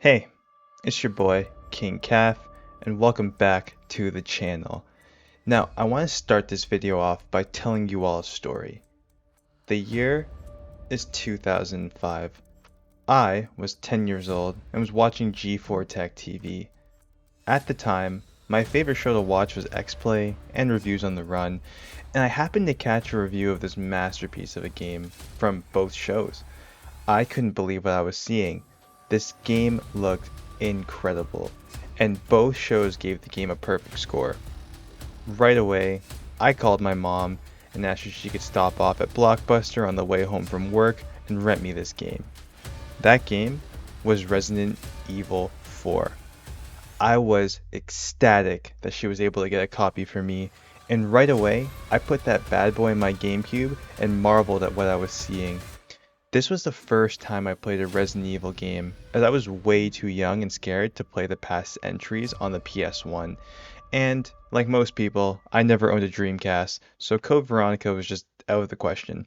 Hey, it's your boy, Kingkafff, and welcome back to the channel. Now, I want to start this video off by telling you all a story. The year is 2005. I was 10 years old and was watching G4 Tech TV. At the time, my favorite show to watch was X-Play and Reviews on the Run, and I happened to catch a review of this masterpiece of a game from both shows. I couldn't believe what I was seeing. This game looked incredible, and both shows gave the game a perfect score. Right away, I called my mom and asked if she could stop off at Blockbuster on the way home from work and rent me this game. That game was Resident Evil 4. I was ecstatic that she was able to get a copy for me, and right away, I put that bad boy in my GameCube and marveled at what I was seeing. This was the first time I played a Resident Evil game, as I was way too young and scared to play the past entries on the PS1. And, like most people, I never owned a Dreamcast, so Code Veronica was just out of the question.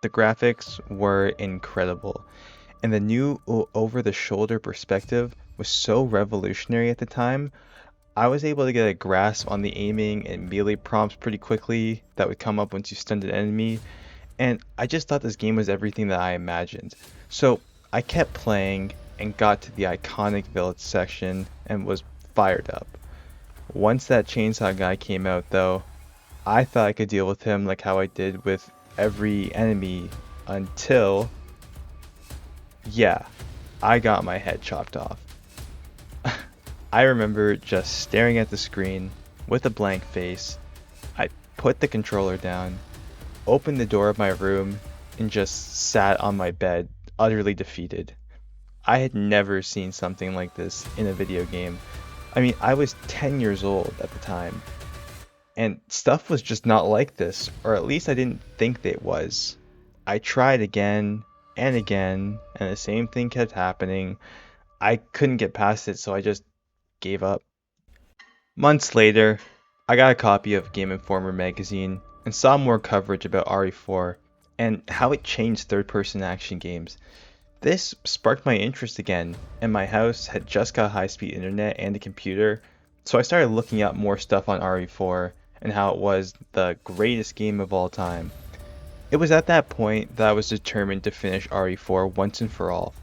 The graphics were incredible, and the new over-the-shoulder perspective was so revolutionary at the time. I was able to get a grasp on the aiming and melee prompts pretty quickly that would come up once you stunned an enemy, and I just thought this game was everything that I imagined. So I kept playing and got to the iconic village section and was fired up. Once that chainsaw guy came out though, I thought I could deal with him like how I did with every enemy until, yeah, I got my head chopped off. I remember just staring at the screen with a blank face. I put the controller down, opened the door of my room, and just sat on my bed, utterly defeated. I had never seen something like this in a video game. I mean, I was 10 years old at the time, and stuff was just not like this, or at least I didn't think it was. I tried again and again, and the same thing kept happening. I couldn't get past it, so I just gave up. Months later, I got a copy of Game Informer magazine and saw more coverage about RE4 and how it changed third-person action games. This sparked my interest again, and my house had just got high-speed internet and a computer, so I started looking up more stuff on RE4 and how it was the greatest game of all time. It was at that point that I was determined to finish RE4 once and for all.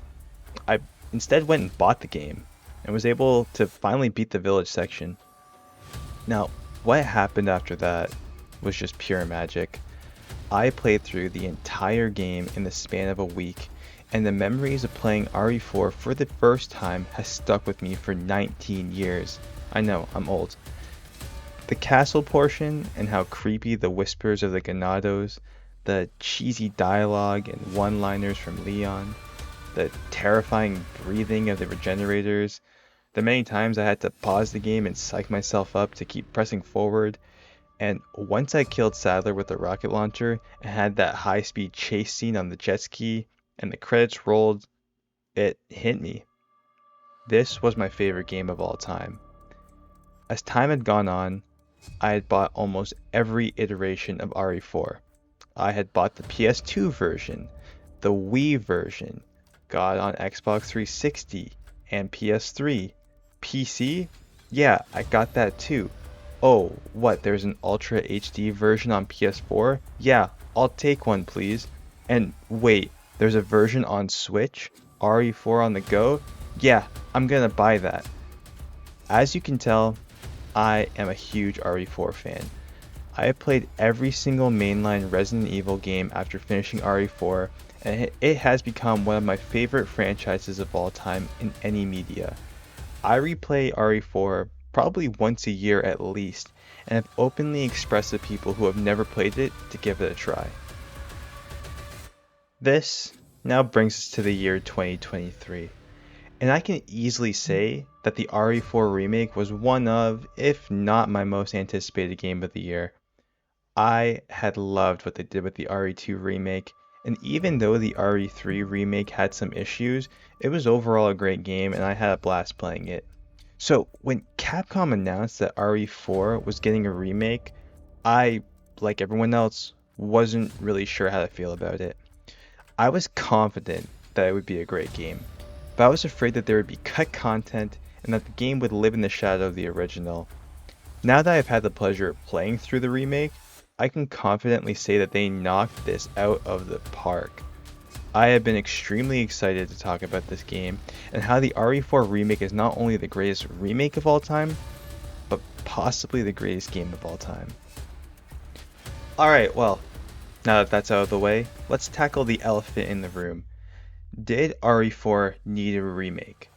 I instead went and bought the game, and was able to finally beat the village section. Now, what happened after that was just pure magic. I played through the entire game in the span of a week, and the memories of playing RE4 for the first time has stuck with me for 19 years. I know, I'm old. The castle portion and how creepy the whispers of the Ganados, the cheesy dialogue and one-liners from Leon, the terrifying breathing of the regenerators, the many times I had to pause the game and psych myself up to keep pressing forward, and once I killed Sadler with the rocket launcher and had that high-speed chase scene on the jet ski and the credits rolled, it hit me. This was my favorite game of all time. As time had gone on, I had bought almost every iteration of RE4. I had bought the PS2 version, the Wii version, got it on Xbox 360 and PS3. PC? Yeah, I got that too. Oh, what, there's an Ultra HD version on PS4? Yeah, I'll take one please. And wait, there's a version on Switch? RE4 on the go? Yeah, I'm gonna buy that. As you can tell, I am a huge RE4 fan. I have played every single mainline Resident Evil game after finishing RE4, and it has become one of my favorite franchises of all time in any media. I replay RE4 probably once a year at least, and have openly expressed to people who have never played it to give it a try. This now brings us to the year 2023, and I can easily say that the RE4 remake was one of, if not my most anticipated game of the year. I had loved what they did with the RE2 remake, and even though the RE3 remake had some issues, it was overall a great game and I had a blast playing it. So when Capcom announced that RE4 was getting a remake, I, like everyone else, wasn't really sure how to feel about it. I was confident that it would be a great game. but I was afraid that there would be cut content and that the game would live in the shadow of the original. Now that I've had the pleasure of playing through the remake, I can confidently say that they knocked this out of the park. I have been extremely excited to talk about this game and how the RE4 remake is not only the greatest remake of all time, but possibly the greatest game of all time. Alright, well, now that that's out of the way, let's tackle the elephant in the room. Did RE4 need a remake?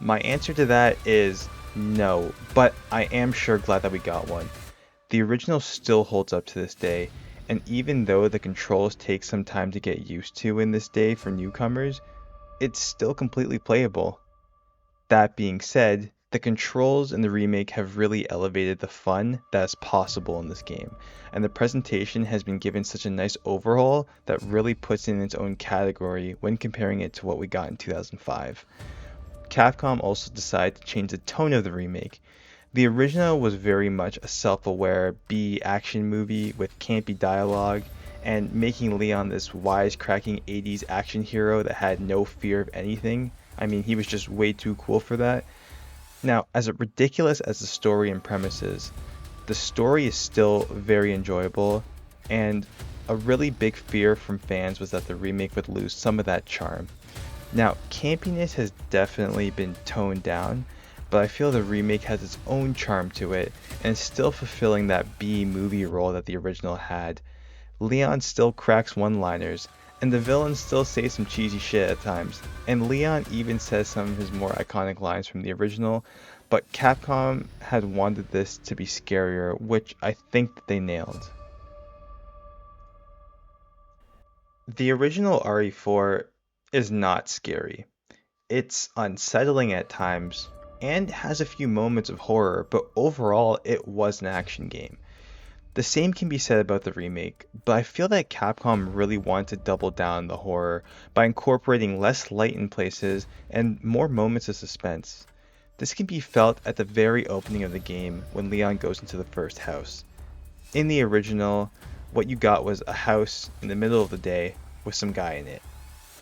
My answer to that is no, but I am sure glad that we got one. The original still holds up to this day, and even though the controls take some time to get used to in this day for newcomers, it's still completely playable. That being said, the controls in the remake have really elevated the fun that is possible in this game, and the presentation has been given such a nice overhaul that really puts it in its own category when comparing it to what we got in 2005. Capcom also decided to change the tone of the remake. The original was very much a self-aware B action movie with campy dialogue and making Leon this wisecracking 80s action hero that had no fear of anything. I mean, he was just way too cool for that. Now, as ridiculous as the story and premise is, the story is still very enjoyable, and a really big fear from fans was that the remake would lose some of that charm. Now, campiness has definitely been toned down, but I feel the remake has its own charm to it and is still fulfilling that B movie role that the original had. Leon still cracks one-liners, and the villains still say some cheesy shit at times, and Leon even says some of his more iconic lines from the original, but Capcom had wanted this to be scarier, which I think that they nailed. The original RE4 is not scary. It's unsettling at times, and has a few moments of horror, but overall it was an action game. The same can be said about the remake, but I feel that Capcom really wanted to double down on the horror by incorporating less light in places and more moments of suspense. This can be felt at the very opening of the game when Leon goes into the first house. In the original, what you got was a house in the middle of the day with some guy in it.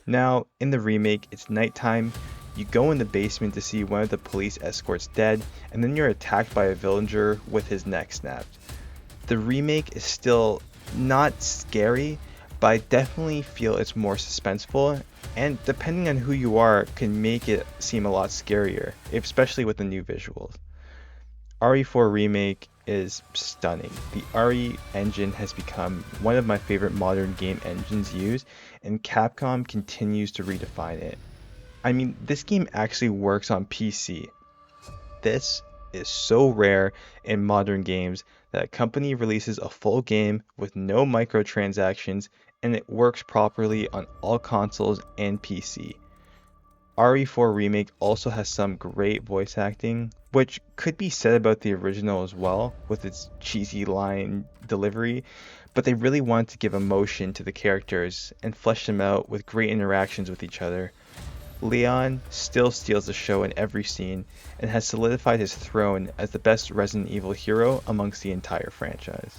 Now, in the remake, it's nighttime, you go in the basement to see one of the police escorts dead, and then you're attacked by a villager with his neck snapped. The remake is still not scary, but I definitely feel it's more suspenseful, and depending on who you are, can make it seem a lot scarier, especially with the new visuals. RE4 Remake is stunning. The RE engine has become one of my favorite modern game engines used, and Capcom continues to redefine it. I mean, this game actually works on PC. This is so rare in modern games that a company releases a full game with no microtransactions and it works properly on all consoles and PC. RE4 Remake also has some great voice acting, which could be said about the original as well, with its cheesy line delivery, but they really wanted to give emotion to the characters and flesh them out with great interactions with each other. Leon still steals the show in every scene and has solidified his throne as the best Resident Evil hero amongst the entire franchise.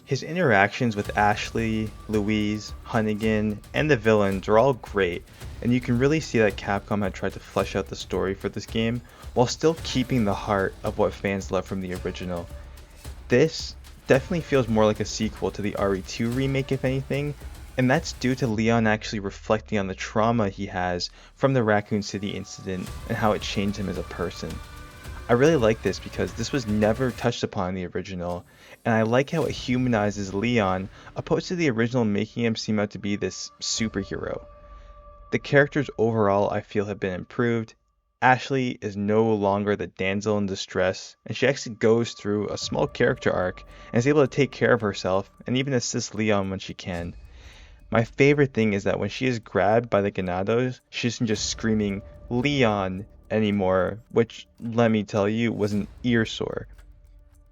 His interactions with Ashley, Louise, Hunnigan, and the villains are all great, and you can really see that Capcom had tried to flesh out the story for this game while still keeping the heart of what fans love from the original. This definitely feels more like a sequel to the RE2 remake if anything, and that's due to Leon actually reflecting on the trauma he has from the Raccoon City incident and how it changed him as a person. I really like this because this was never touched upon in the original, and I like how it humanizes Leon opposed to the original making him seem out to be this superhero. The characters overall I feel have been improved. Ashley is no longer the damsel in distress, and she actually goes through a small character arc and is able to take care of herself and even assist Leon when she can. My favorite thing is that when she is grabbed by the Ganados, she isn't just screaming, "Leon!" anymore, which, let me tell you, was an ear sore.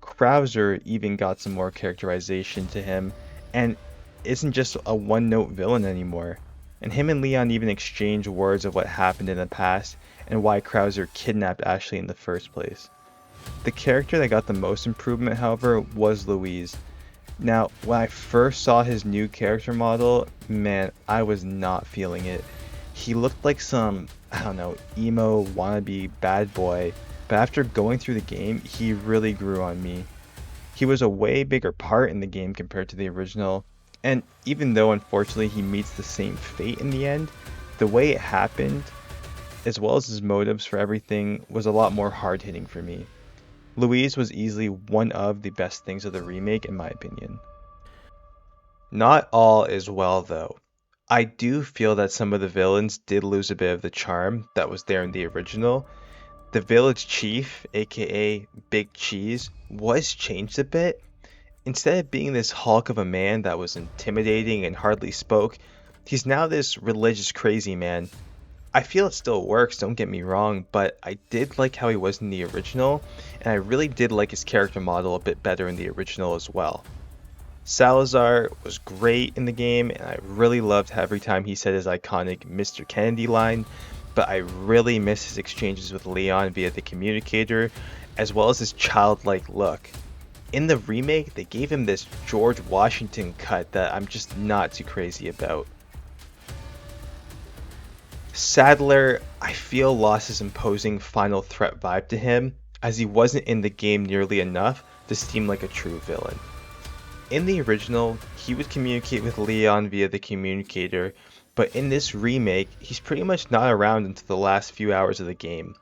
Krauser even got some more characterization to him, and isn't just a one-note villain anymore. And him and Leon even exchange words of what happened in the past and why Krauser kidnapped Ashley in the first place. The character that got the most improvement, however, was Louise. Now, when I first saw his new character model, man, I was not feeling it. He looked like some, I don't know, emo wannabe bad boy, but after going through the game, he really grew on me. He was a way bigger part in the game compared to the original, and even though unfortunately he meets the same fate in the end, the way it happened, as well as his motives for everything, was a lot more hard-hitting for me. Louise was easily one of the best things of the remake in my opinion. Not all is well though. I do feel that some of the villains did lose a bit of the charm that was there in the original. The village chief, aka Big Cheese, was changed a bit. Instead of being this hulk of a man that was intimidating and hardly spoke, he's now this religious crazy man. I feel it still works, don't get me wrong, but I did like how he was in the original, and I really did like his character model a bit better in the original as well. Salazar was great in the game, and I really loved every time he said his iconic Mr. Kennedy line, but I really miss his exchanges with Leon via the communicator, as well as his childlike look. In the remake, they gave him this George Washington cut that I'm just not too crazy about. Sadler, I feel lost his imposing final threat vibe to him, as he wasn't in the game nearly enough to seem like a true villain. In the original, he would communicate with Leon via the communicator, but in this remake, he's pretty much not around until the last few hours of the game.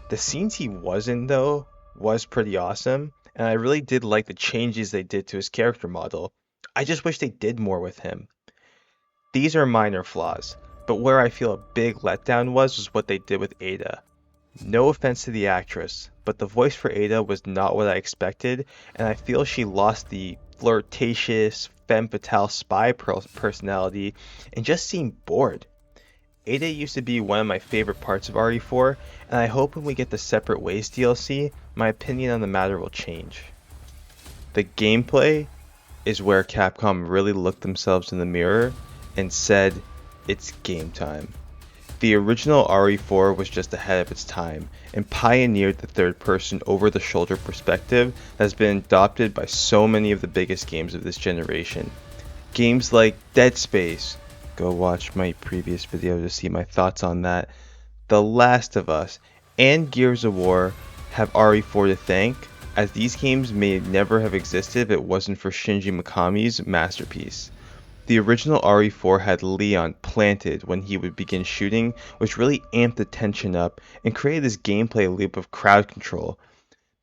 The scenes he was in, though, was pretty awesome, and I really did like the changes they did to his character model. I just wish they did more with him. These are minor flaws, but where I feel a big letdown was what they did with Ada. No offense to the actress, but the voice for Ada was not what I expected, and I feel she lost the flirtatious, femme fatale spy personality and just seemed bored. Ada used to be one of my favorite parts of RE4, and I hope when we get the Separate Ways DLC, my opinion on the matter will change. The gameplay is where Capcom really looked themselves in the mirror and said, it's game time. The original RE4 was just ahead of its time and pioneered the third-person over-the-shoulder perspective that has been adopted by so many of the biggest games of this generation. Games like Dead Space, go watch my previous video to see my thoughts on that, The Last of Us, and Gears of War have RE4 to thank, as these games may never have existed if it wasn't for Shinji Mikami's masterpiece. The original RE4 had Leon planted when he would begin shooting, which really amped the tension up and created this gameplay loop of crowd control.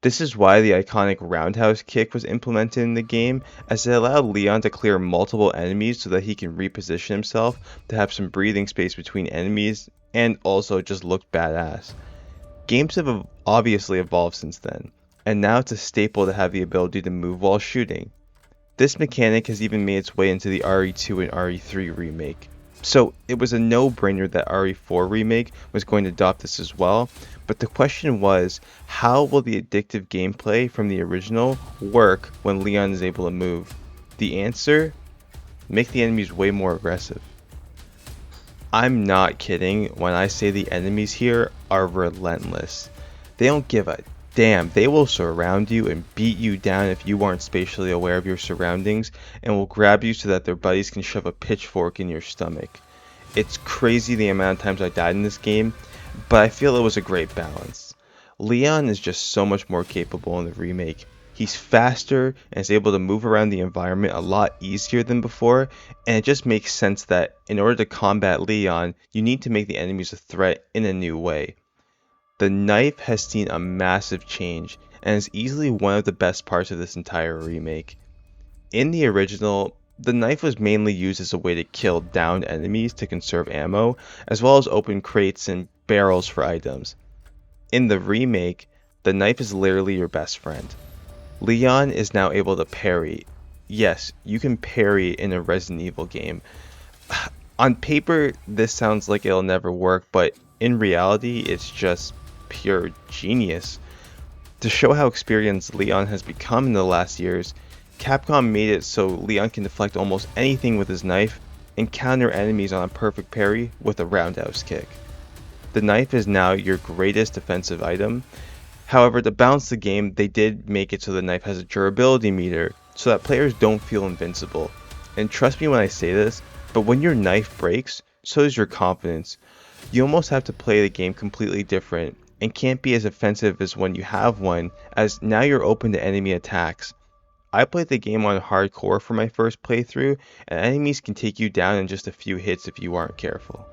This is why the iconic roundhouse kick was implemented in the game, as it allowed Leon to clear multiple enemies so that he can reposition himself to have some breathing space between enemies and also just look badass. Games have obviously evolved since then, and now it's a staple to have the ability to move while shooting. This mechanic has even made its way into the RE2 and RE3 remake. So it was a no-brainer that RE4 remake was going to adopt this as well, but the question was, how will the addictive gameplay from the original work when Leon is able to move? The answer? Make the enemies way more aggressive. I'm not kidding when I say the enemies here are relentless. They don't give a damn. They will surround you and beat you down if you aren't spatially aware of your surroundings, and will grab you so that their buddies can shove a pitchfork in your stomach. It's crazy the amount of times I died in this game, but I feel it was a great balance. Leon is just so much more capable in the remake. He's faster and is able to move around the environment a lot easier than before, and it just makes sense that in order to combat Leon, you need to make the enemies a threat in a new way. The knife has seen a massive change and is easily one of the best parts of this entire remake. In the original, the knife was mainly used as a way to kill downed enemies to conserve ammo, as well as open crates and barrels for items. In the remake, the knife is literally your best friend. Leon is now able to parry. Yes, you can parry in a Resident Evil game. On paper, this sounds like it'll never work, but in reality, it's just pure genius. To show how experienced Leon has become in the last years, Capcom made it so Leon can deflect almost anything with his knife and counter enemies on a perfect parry with a roundhouse kick. The knife is now your greatest defensive item. However, to balance the game, they did make it so the knife has a durability meter so that players don't feel invincible. And trust me when I say this, but when your knife breaks, so does your confidence. You almost have to play the game completely different and can't be as offensive as when you have one, as now you're open to enemy attacks. I played the game on hardcore for my first playthrough, and enemies can take you down in just a few hits if you aren't careful.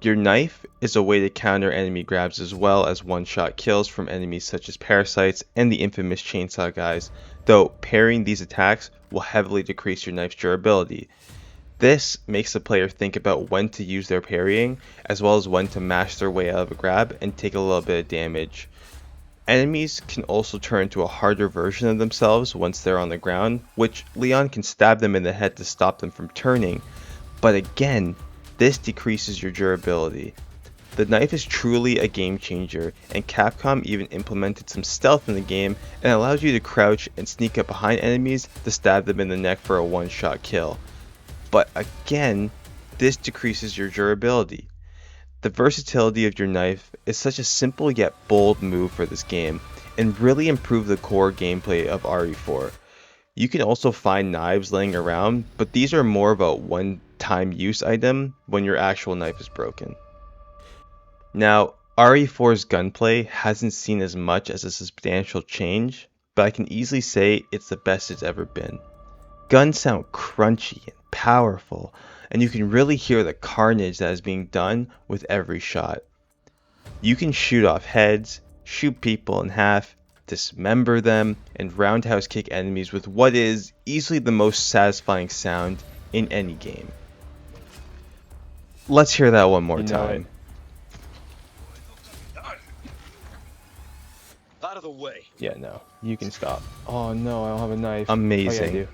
Your knife is a way to counter enemy grabs as well as one-shot kills from enemies such as parasites and the infamous chainsaw guys, though parrying these attacks will heavily decrease your knife's durability. This makes the player think about when to use their parrying, as well as when to mash their way out of a grab and take a little bit of damage. Enemies can also turn into a harder version of themselves once they're on the ground, which Leon can stab them in the head to stop them from turning, but again, this decreases your durability. The knife is truly a game changer, and Capcom even implemented some stealth in the game and allows you to crouch and sneak up behind enemies to stab them in the neck for a one-shot kill. But again, this decreases your durability. The versatility of your knife is such a simple yet bold move for this game, and really improved the core gameplay of RE4. You can also find knives laying around, but these are more of a one-time use item when your actual knife is broken. Now, RE4's gunplay hasn't seen as much as a substantial change, but I can easily say it's the best it's ever been. Guns sound crunchy and powerful, and you can really hear the carnage that is being done with every shot. You can shoot off heads, shoot people in half, dismember them, and roundhouse kick enemies with what is easily the most satisfying sound in any game. Let's hear that one more time. Out of the way. Yeah, no. You can stop. Oh no, I don't have a knife. Amazing. Oh, yeah, I do.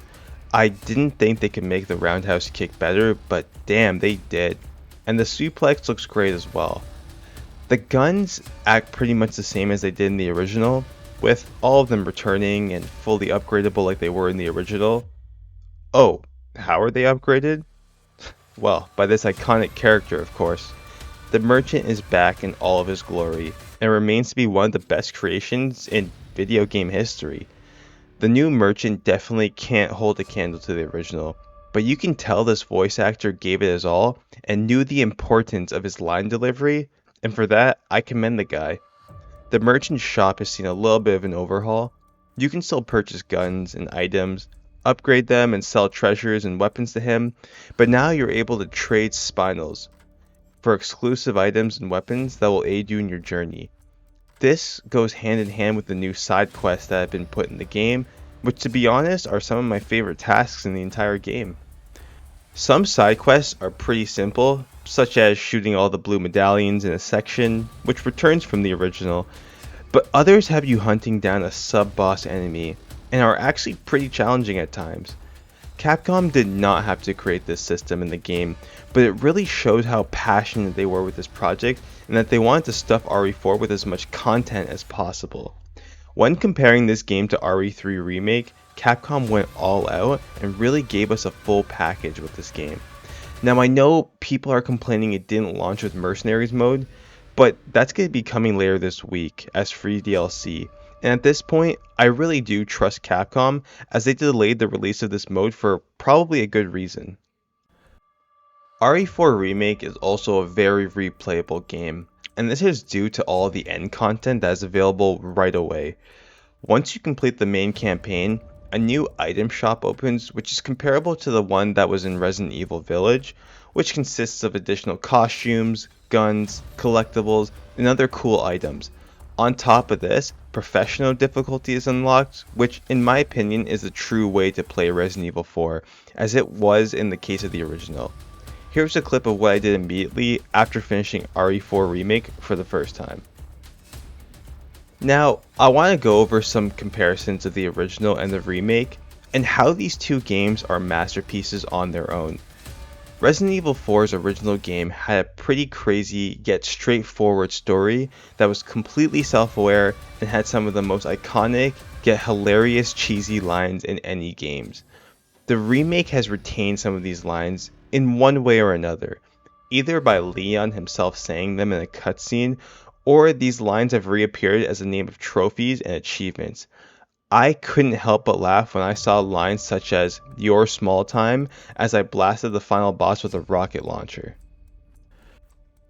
I didn't think they could make the roundhouse kick better, but damn, they did. And the suplex looks great as well. The guns act pretty much the same as they did in the original, with all of them returning and fully upgradable like they were in the original. Oh, how are they upgraded? Well, by this iconic character, of course. The Merchant is back in all of his glory, and remains to be one of the best creations in video game history. The new Merchant definitely can't hold a candle to the original, but you can tell this voice actor gave it his all and knew the importance of his line delivery, and for that, I commend the guy. The Merchant shop has seen a little bit of an overhaul. You can still purchase guns and items, upgrade them and sell treasures and weapons to him, but now you're able to trade spinels for exclusive items and weapons that will aid you in your journey. This goes hand in hand with the new side quests that have been put in the game, which to be honest are some of my favorite tasks in the entire game. Some side quests are pretty simple, such as shooting all the blue medallions in a section, which returns from the original, but others have you hunting down a sub-boss enemy, and are actually pretty challenging at times. Capcom did not have to create this system in the game, but it really showed how passionate they were with this project and that they wanted to stuff RE4 with as much content as possible. When comparing this game to RE3 Remake, Capcom went all out and really gave us a full package with this game. Now I know people are complaining it didn't launch with Mercenaries mode, but that's going to be coming later this week as free DLC. And at this point, I really do trust Capcom as they delayed the release of this mode for probably a good reason. RE4 Remake is also a very replayable game, and this is due to all of the end content that is available right away. Once you complete the main campaign, a new item shop opens which is comparable to the one that was in Resident Evil Village, which consists of additional costumes, guns, collectibles, and other cool items. On top of this, professional difficulty is unlocked, which in my opinion is the true way to play Resident Evil 4, as it was in the case of the original. Here's a clip of what I did immediately after finishing RE4 Remake for the first time. Now, I want to go over some comparisons of the original and the remake, and how these two games are masterpieces on their own. Resident Evil 4's original game had a pretty crazy yet straightforward story that was completely self-aware and had some of the most iconic yet hilarious cheesy lines in any games. The remake has retained some of these lines in one way or another, either by Leon himself saying them in a cutscene, or these lines have reappeared as the name of trophies and achievements. I couldn't help but laugh when I saw lines such as "your small time" as I blasted the final boss with a rocket launcher.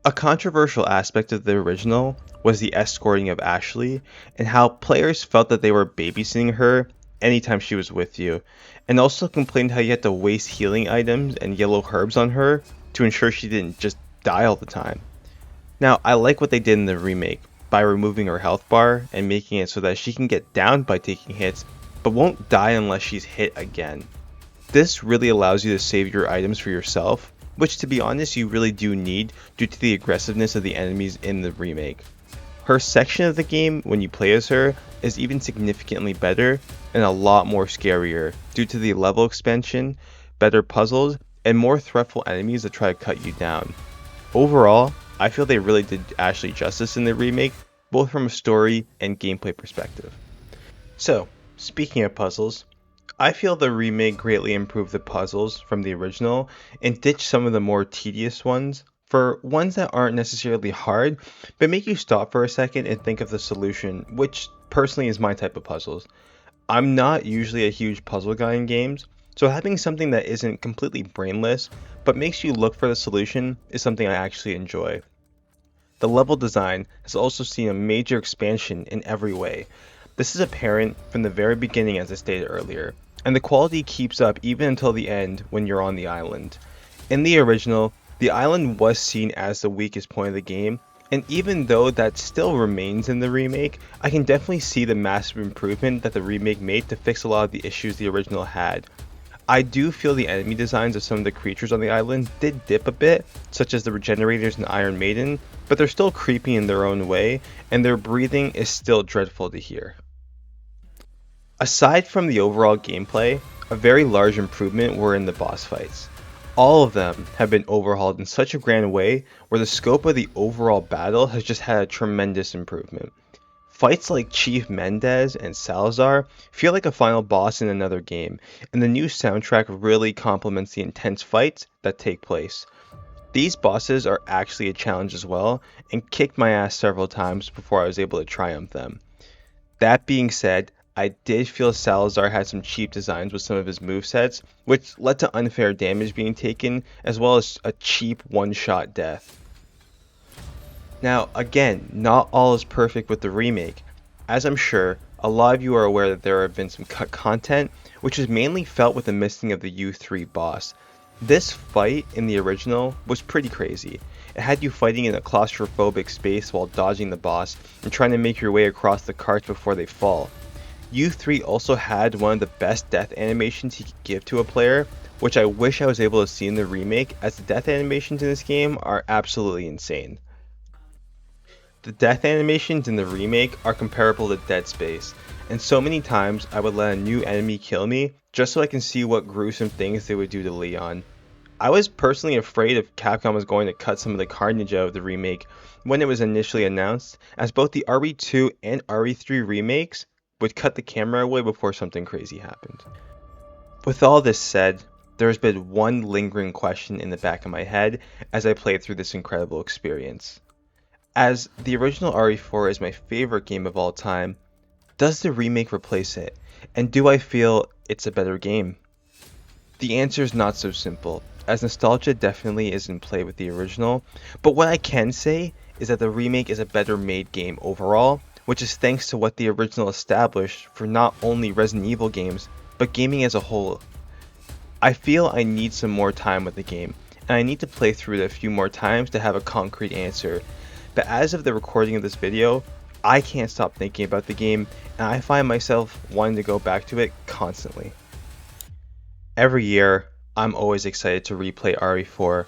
A controversial aspect of the original was the escorting of Ashley and how players felt that they were babysitting her anytime she was with you, and also complained how you had to waste healing items and yellow herbs on her to ensure she didn't just die all the time. Now, I like what they did in the remake by removing her health bar and making it so that she can get down by taking hits, but won't die unless she's hit again. This really allows you to save your items for yourself, which to be honest you really do need due to the aggressiveness of the enemies in the remake. Her section of the game, when you play as her, is even significantly better and a lot more scarier due to the level expansion, better puzzles, and more threatful enemies that try to cut you down. Overall, I feel they really did Ashley justice in the remake, both from a story and gameplay perspective. So, speaking of puzzles, I feel the remake greatly improved the puzzles from the original and ditched some of the more tedious ones for ones that aren't necessarily hard, but make you stop for a second and think of the solution, which personally is my type of puzzles. I'm not usually a huge puzzle guy in games, so having something that isn't completely brainless but makes you look for the solution is something I actually enjoy. The level design has also seen a major expansion in every way. This is apparent from the very beginning as I stated earlier, and the quality keeps up even until the end when you're on the island. In the original, the island was seen as the weakest point of the game, and even though that still remains in the remake, I can definitely see the massive improvement that the remake made to fix a lot of the issues the original had. I do feel the enemy designs of some of the creatures on the island did dip a bit, such as the Regenerators and Iron Maiden, but they're still creepy in their own way, and their breathing is still dreadful to hear. Aside from the overall gameplay, a very large improvement were in the boss fights. All of them have been overhauled in such a grand way where the scope of the overall battle has just had a tremendous improvement. Fights like Chief Mendez and Salazar feel like a final boss in another game, and the new soundtrack really complements the intense fights that take place. These bosses are actually a challenge as well, and kicked my ass several times before I was able to triumph them. That being said, I did feel Salazar had some cheap designs with some of his movesets, which led to unfair damage being taken, as well as a cheap one-shot death. Now, again, not all is perfect with the remake. As I'm sure, a lot of you are aware that there have been some cut content, which is mainly felt with the missing of the U3 boss. This fight in the original was pretty crazy. It had you fighting in a claustrophobic space while dodging the boss and trying to make your way across the carts before they fall. U3 also had one of the best death animations he could give to a player, which I wish I was able to see in the remake, as the death animations in this game are absolutely insane. The death animations in the remake are comparable to Dead Space, and so many times I would let a new enemy kill me just so I can see what gruesome things they would do to Leon. I was personally afraid if Capcom was going to cut some of the carnage out of the remake when it was initially announced, as both the RE2 and RE3 remakes would cut the camera away before something crazy happened. With all this said, there has been one lingering question in the back of my head as I played through this incredible experience. As the original RE4 is my favorite game of all time, does the remake replace it? And do I feel it's a better game? The answer is not so simple, as nostalgia definitely is in play with the original, but what I can say is that the remake is a better made game overall, which is thanks to what the original established for not only Resident Evil games, but gaming as a whole. I feel I need some more time with the game, and I need to play through it a few more times to have a concrete answer. But as of the recording of this video, I can't stop thinking about the game, and I find myself wanting to go back to it constantly. Every year, I'm always excited to replay RE4,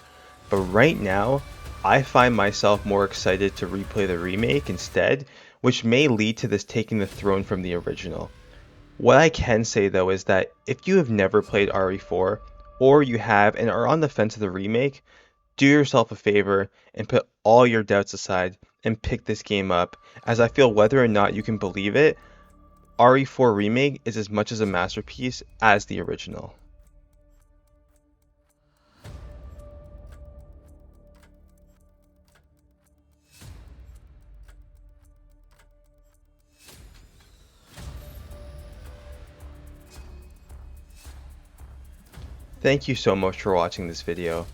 but right now, I find myself more excited to replay the remake instead, which may lead to this taking the throne from the original. What I can say though is that if you have never played RE4, or you have and are on the fence of the remake, do yourself a favor and put all your doubts aside and pick this game up, as I feel whether or not you can believe it, RE4 Remake is as much as a masterpiece as the original. Thank you so much for watching this video.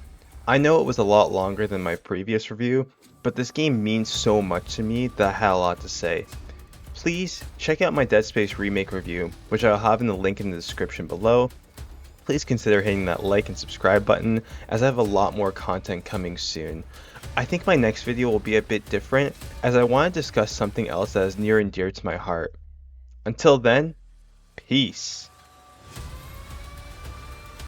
I know it was a lot longer than my previous review, but this game means so much to me that I had a lot to say. Please check out my Dead Space Remake review, which I'll have in the link in the description below. Please consider hitting that like and subscribe button, as I have a lot more content coming soon. I think my next video will be a bit different, as I want to discuss something else that is near and dear to my heart. Until then, peace.